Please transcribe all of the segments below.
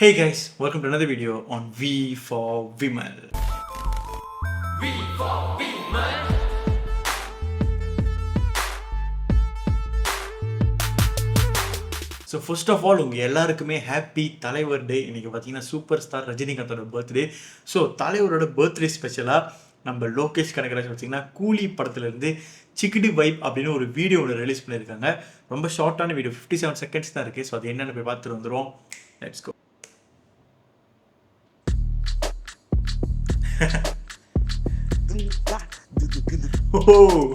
Hey guys, welcome to another video on V for Vimal. V for Vimal. So first of all உங்கள் எல்லாருக்குமே happy Thalaivar day. இன்றைக்கி பார்த்தீங்கன்னா super star ரஜினிகாந்தோட birthday. So தலைவரோட birthday ஸ்பெஷலாக நம்ம லோகேஷ் கனகராஜ் பார்த்தீங்கன்னா கூலி படத்துலேருந்து சிக்கிடி வைப் அப்படின்னு ஒரு வீடியோ ஒன்று ரிலீஸ் பண்ணியிருக்காங்க. ரொம்ப ஷார்ட்டான வீடியோ, 57 செகண்ட்ஸ் தான் இருக்குது. ஸோ அது என்னென்னு போய் பார்த்துட்டு வந்துடுவோம். Let's go. Oh.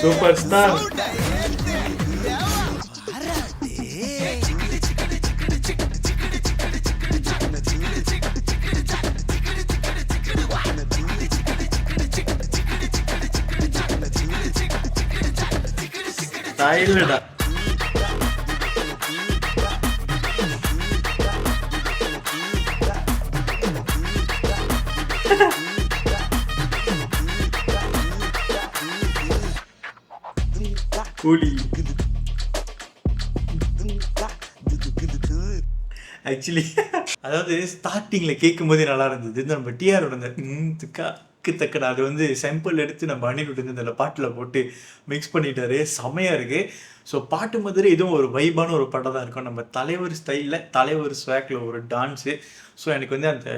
Superstar. Style. Coolie actually அதாவது ஸ்டார்டிங்கில் கேட்கும் போதே நல்லா இருந்தது. நம்ம டிஆரோட அந்த தக்கடா அது வந்து சாம்பிள் எடுத்து நம்ம அணிவிட்டு வந்து இந்த பாட்டில் போட்டு மிக்ஸ் பண்ணிட்டாரு. செமையாக இருக்குது. ஸோ பாட்டு மாதிரி இதுவும் ஒரு வைபான ஒரு படம் தான் இருக்கும். நம்ம தலைவர் ஸ்டைலில் தலைவர் ஸ்வாக்கில் ஒரு டான்ஸு. ஸோ எனக்கு வந்து அந்த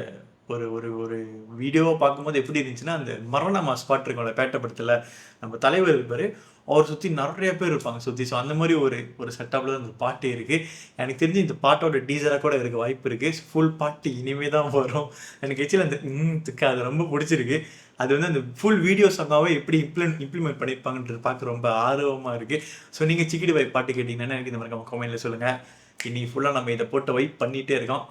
ஒரு ஒரு ஒரு வீடியோவை பார்க்கும்போது எப்படி இருந்துச்சுன்னா, அந்த மரண மாஸ் பாட்டு இருக்கோம்ல பேட்டை படத்தில், நம்ம தலைவர் இருப்பார், அவர் சுற்றி நிறைய பேர் இருப்பாங்க சுற்றி. ஸோ அந்த மாதிரி ஒரு செட்டப்பில் தான் அந்த பாட்டு இருக்குது. எனக்கு தெரிஞ்சு இந்த பாட்டோட டீசராக கூட இருக்க வாய்ப்பு இருக்குது. ஃபுல் பாட்டு இனிமே தான் வரும். எனக்கு ஆக்சுவலி அந்த அது ரொம்ப பிடிச்சிருக்கு. அது வந்து அந்த ஃபுல் வீடியோ சாங்காகவே எப்படி இம்ப்ளிமெண்ட் பண்ணியிருப்பாங்கன்றது பார்க்க ரொம்ப ஆர்வமாக இருக்குது. ஸோ நீங்கள் சிக்கிடி வைப் பாட்டு கேட்டிங்கன்னா எனக்கு இந்த மாதிரி கமெண்ட்டில் சொல்லுங்கள். இன்றைக்கி ஃபுல்லாக நம்ம இதை போட்டு வைப் பண்ணிகிட்டே இருக்கோம்.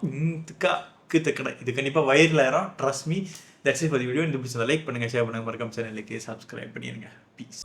தக்கடை இது கண்டிப்பாக வைரல் ஆயிரும். Trust me. That's it for the video. இந்த பிடிச்சதை லைக் பண்ணுங்கள், ஷேர் பண்ணுங்கள், மறக்காம சேனலுக்கு சப்ஸ்கிரைப் பண்ணிடுங்க. ப்ளீஸ்.